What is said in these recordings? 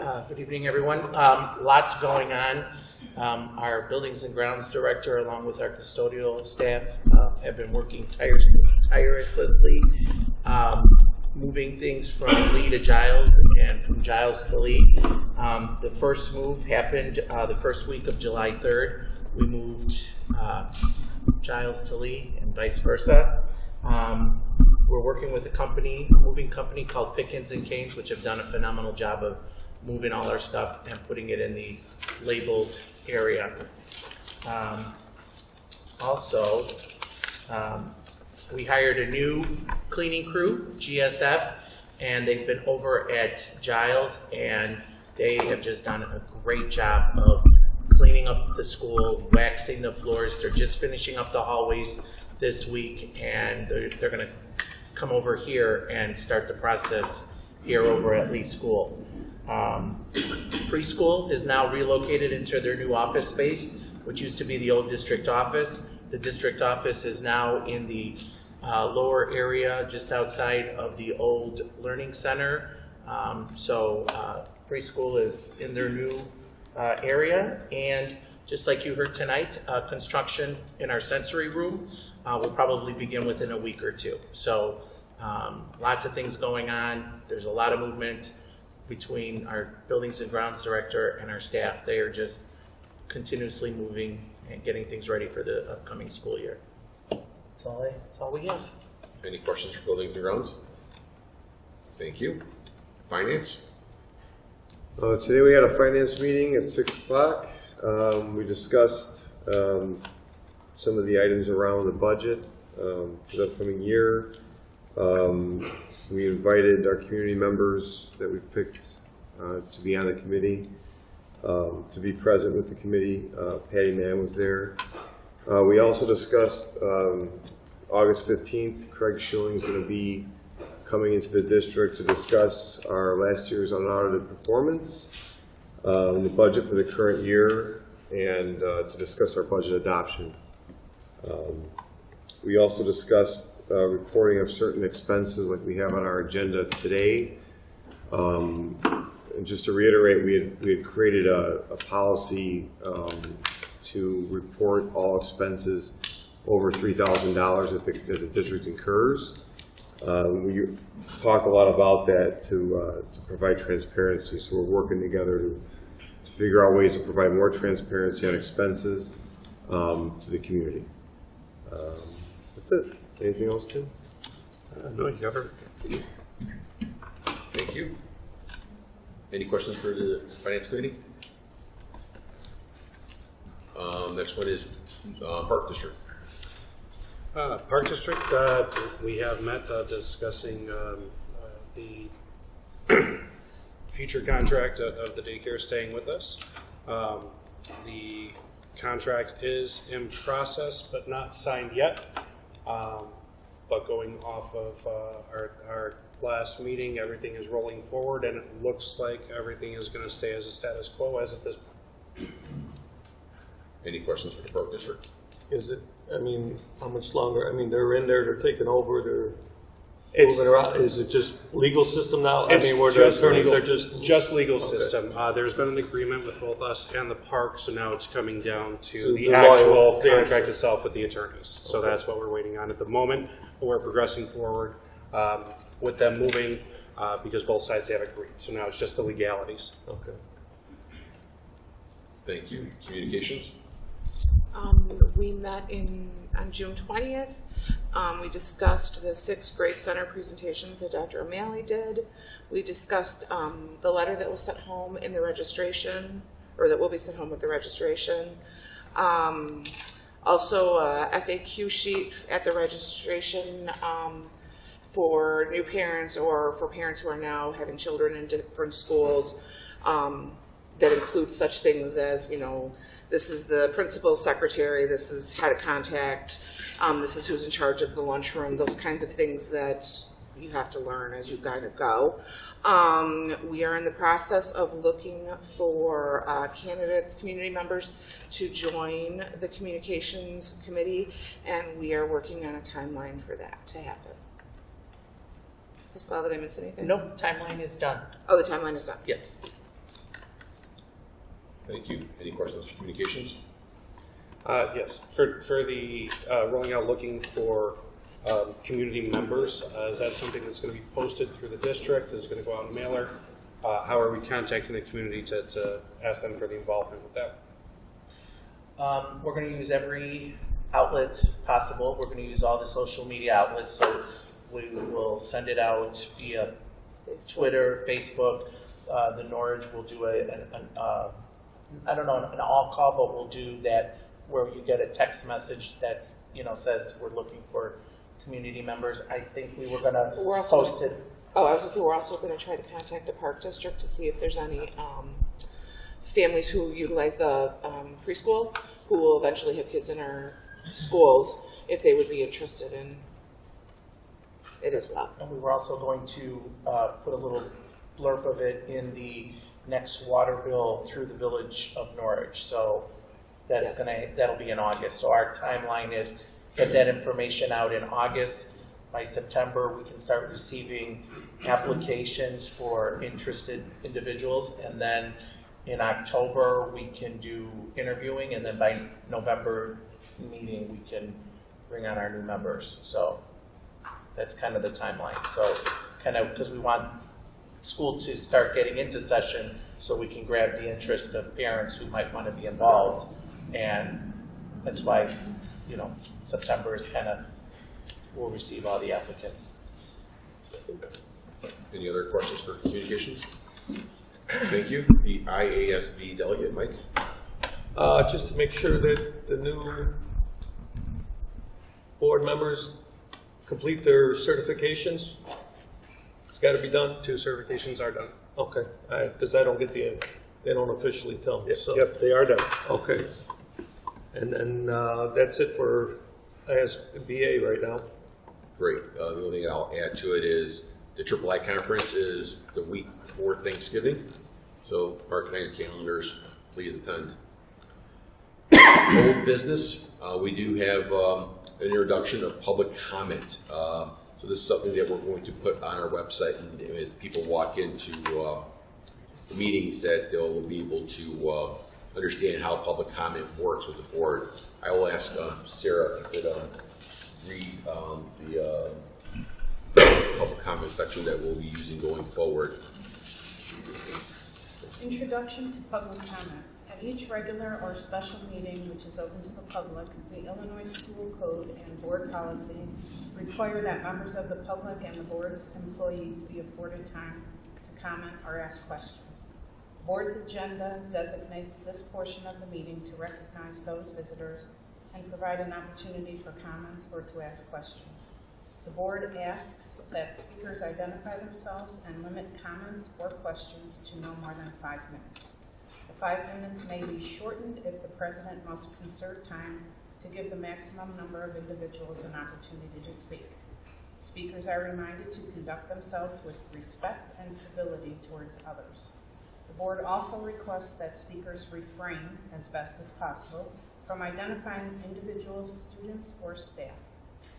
Good evening, everyone. Lots going on. Our buildings and grounds director, along with our custodial staff, have been working tirelessly, moving things from Lee to Giles and from Giles to Lee. The first move happened the first week of July 3rd. We moved Giles to Lee and vice versa. We're working with a moving company called Pickens and Canes, which have done a phenomenal job of moving all our stuff and putting it in the labeled area. Also, we hired a new cleaning crew, GSF, and they've been over at Giles, and they have just done a great job of cleaning up the school, waxing the floors. They're just finishing up the hallways this week, and they're going to come over here and start the process here over at Lee School. Preschool is now relocated into their new office space, which used to be the old district office. The district office is now in the lower area, just outside of the old learning center. So preschool is in their new area, and just like you heard tonight, construction in our sensory room will probably begin within a week or two. So lots of things going on. There's a lot of movement between our buildings and grounds director and our staff. They are just continuously moving and getting things ready for the upcoming school year. That's all we have. Any questions for buildings and grounds? Thank you. Finance? Today we had a finance meeting at 6 o'clock. We discussed some of the items around the budget for the upcoming year. We invited our community members that we picked to be on the committee, to be present with the committee. Patty Mann was there. We also discussed August 15th, Craig Schilling is going to be coming into the district to discuss our last year's unaudited performance, the budget for the current year, and to discuss our budget adoption. We also discussed reporting of certain expenses like we have on our agenda today. And just to reiterate, we had created a policy to report all expenses over $3,000 that the district incurs. We talked a lot about that to provide transparency, so we're working together to figure out ways to provide more transparency on expenses to the community. That's it. Anything else, Tim? No, you covered. Thank you. Any questions for the Finance Committee? Next one is Park District. Park District, we have met discussing the future contract of the daycare staying with us. The contract is in process but not signed yet. But going off of our last meeting, everything is rolling forward, and it looks like everything is going to stay as a status quo as of this point. Any questions for the Park District? Is it, I mean, how much longer? I mean, they're in there, they're taking over, they're moving around. Is it just legal system now? I mean, where the attorneys are just legal okay. system. There's been an agreement with both us and the park, so now it's coming down to So the the actual lawyer- contract itself with the attorneys. So Okay. that's what we're waiting on at the moment. We're progressing forward with them moving because both sides have agreed. So now it's just the legalities. Okay. Thank you. Communications? We met on June 20th. We discussed the 6th grade center presentations that Dr. O'Malley did. We discussed the letter that was sent home in the registration, or that will be sent home with the registration. Also, a FAQ sheet at the registration for new parents or for parents who are now having children in different schools that includes such things as, you know, this is the principal's secretary, this is how to contact, this is who's in charge of the lunchroom, those kinds of things that you have to learn as you kind of go. We are in the process of looking for candidates, community members to join the communications committee, and we are working on a timeline for that to happen. Pascal, did I miss anything? Nope, timeline is done. Oh, the timeline is done. Yes. Thank you. Any questions for communications? Yes, for the rolling out, looking for community members, is that something that's going to be posted through the district? Is it going to go out in mailer? How are we contacting the community to ask them for the involvement with that? We're going to use every outlet possible. We're going to use all the social media outlets. So we will send it out via Twitter, Facebook. The Norwich will do an all call, but we'll do that where you get a text message that's, says we're looking for community members. I think we were going to post it. Oh, I was going to say, we're also going to try to contact the Park District to see if there's any families who utilize the preschool who will eventually have kids in our schools, if they would be interested in it as well. And we were also going to put a little blurb of it in the next water bill through the village of Norwich. So that's that'll be in August. So our timeline is get that information out in August. By September, we can start receiving applications for interested individuals, and then in October we can do interviewing, and then by November meeting we can bring on our new members. So that's kind of the timeline. So kind of because we want school to start getting into session so we can grab the interest of parents who might want to be involved, and that's why September is kind of we'll receive all the applicants. Any other questions for communications? Thank you. The IASB delegate, Mike. Just to make sure that the new board members complete their certifications. It's got to be done. 2 certifications are done. Okay, because I don't get they don't officially tell me. So. Yep, they are done. Okay, and then that's it for ISBA right now. Great. The only thing I'll add to it is the III conference is the week before Thanksgiving. So mark it on your calendars. Please attend. Old business. We do have an introduction of public comment. So this is something that we're going to put on our website, and as people walk into the meetings, that they'll be able to understand how public comment works with the board. I will ask Sarah if you could read the public comment section that we'll be using going forward. Introduction to public comment. At each regular or special meeting which is open to the public, the Illinois School Code and board policy require that members of the public and the board's employees be afforded time to comment or ask questions. The board's agenda designates this portion of the meeting to recognize those visitors and provide an opportunity for comments or to ask questions. The board asks that speakers identify themselves and limit comments or questions to no more than 5 minutes. The 5 minutes may be shortened if the president must conserve time to give the maximum number of individuals an opportunity to speak. Speakers are reminded to conduct themselves with respect and civility towards others. The board also requests that speakers refrain, as best as possible, from identifying individuals, students, or staff.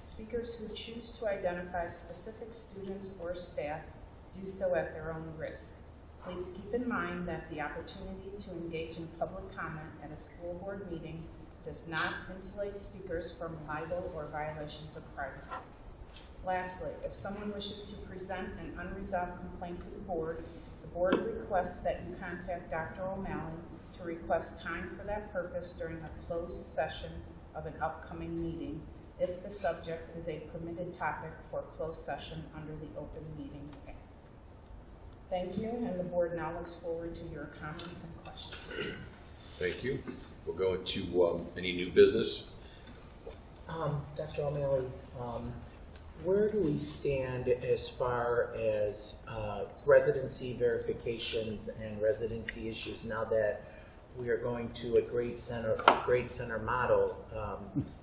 Speakers who choose to identify specific students or staff do so at their own risk. Please keep in mind that the opportunity to engage in public comment at a school board meeting does not insulate speakers from libel or violations of privacy. Lastly, if someone wishes to present an unresolved complaint to the board requests that you contact Dr. O'Malley to request time for that purpose during a closed session of an upcoming meeting if the subject is a permitted topic for closed session under the Open Meetings Act. Thank you, and the board now looks forward to your comments and questions. Thank you. We'll go into any new business. Dr. O'Malley, where do we stand as far as residency verifications and residency issues now that we are going to a grade center model?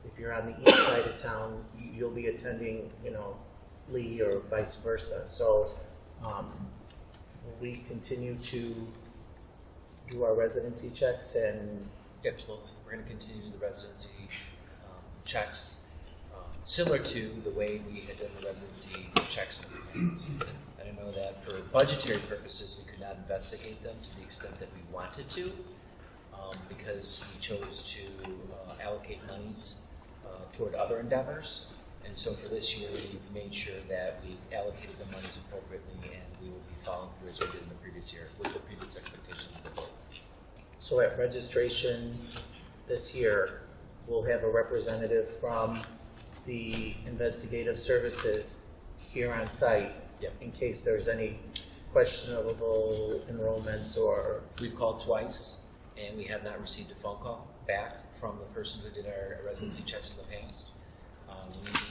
If you're on the east side of town, you'll be attending, Lee or vice versa. So will we continue to do our residency checks and? Absolutely. We're going to continue the residency checks similar to the way we had done the residency checks in the past. And I know that for budgetary purposes, we could not investigate them to the extent that we wanted to. because we chose to allocate monies toward other endeavors. And so for this year, we've made sure that we allocated the monies appropriately, and we will be following through as we did in the previous year with the previous expectations of the board. So at registration this year, we'll have a representative from the investigative services here on site. Yep. In case there's any questionable enrollments or. We've called twice, and we have not received a phone call back from the person who did our residency checks in the past.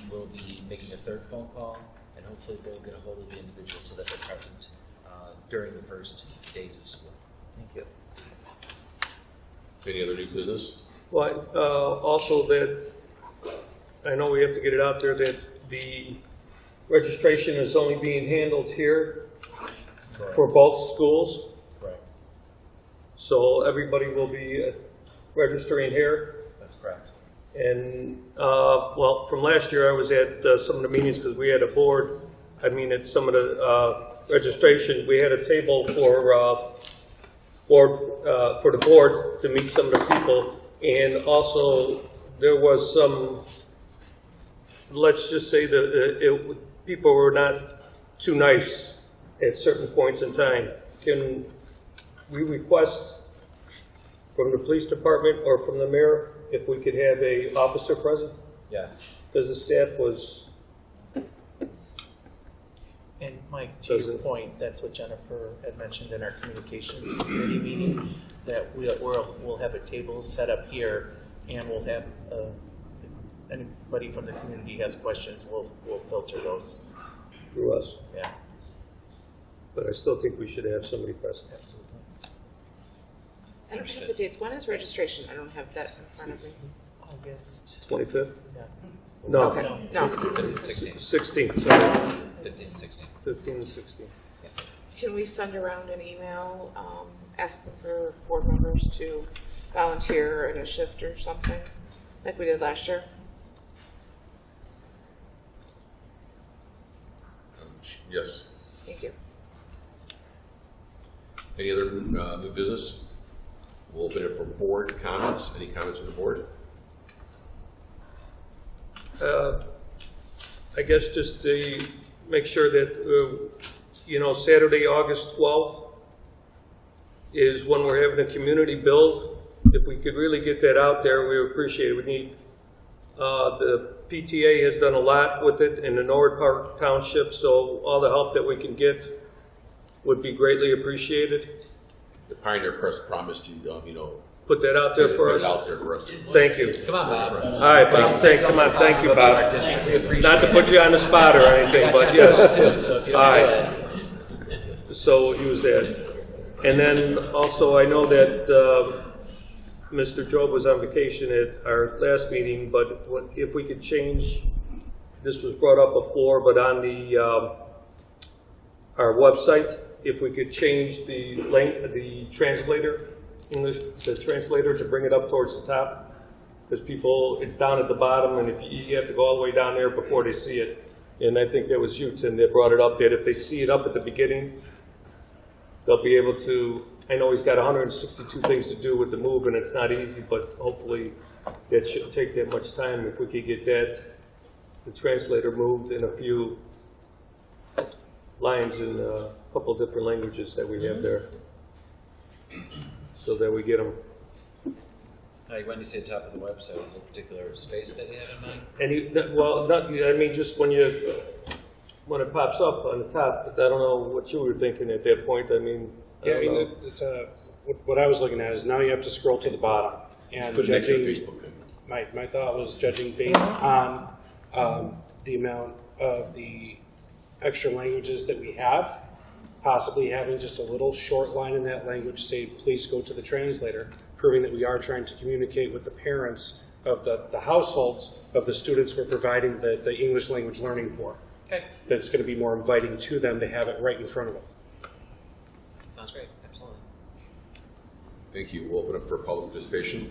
We will be making a third phone call, and hopefully we'll get a hold of the individual so that they're present during the first days of school. Thank you. Any other new business? Well, also that, I know we have to get it out there that the registration is only being handled here for both schools. Correct. So everybody will be registering here. That's correct. And, well, from last year, I was at some of the meetings because we had a board. I mean, at some of the registration, we had a table for the board to meet some of the people. And also, there was some, let's just say that people were not too nice at certain points in time. Can we request from the police department or from the mayor if we could have a officer present? Yes. Because the staff was, And Mike, to your point, that's what Jennifer had mentioned in our communications committee meeting, that we'll have a table set up here, and we'll have, anybody from the community has questions, we'll filter those. through us. Yeah, But I still think we should have somebody present. absolutely. I don't have the dates. When is registration? I don't have that in front of me. August, 25th? yeah. No, Okay, no. 15, 16. 16th, sorry. 15, 16. 15 and 16. Can we send around an email asking for board members to volunteer in a shift or something, like we did last year? Yes. Thank you. Any other new business? We'll open it for board comments. Any comments from the board? I guess just to make sure that, Saturday, August 12th is when we're having a community build. If we could really get that out there, we would appreciate it. We need, the PTA has done a lot with it in the Norwood Park Township, so all the help that we can get would be greatly appreciated. The Pioneer Press promised you, Put that out there for put us. it out there for us. Thank you. Come on, Bob. All right, Bob, thank you, Bob. Not to put you on the spot or anything, but yes. So if you All don't right. mind. So use that. And then also, I know that Mr. Job was on vacation at our last meeting, but if we could change, this was brought up before, but on the our website, if we could change the the translator, the translator to bring it up towards the top, because it's down at the bottom, and if you have to go all the way down there before they see it. And I think that was you, Tim, that brought it up, that if they see it up at the beginning, they'll be able to, I know he's got 162 things to do with the move, and it's not easy, but hopefully that shouldn't take that much time if we could get the translator moved in a few lines in a couple different languages that we have there, so that we get them. When you say top of the website, is there a particular space that you have in mind? Just when it pops up on the top, I don't know what you were thinking at that point. It's what I was looking at is now you have to scroll to the bottom. And Put it next to judging, Facebook. my thought was judging based on the amount of the extra languages that we have, possibly having just a little short line in that language say, please go to the translator, proving that we are trying to communicate with the parents of the households of the students we're providing the English language learning for. Okay. That it's going to be more inviting to them to have it right in front of them. Sounds great. Absolutely. Thank you. We'll open up for public participation.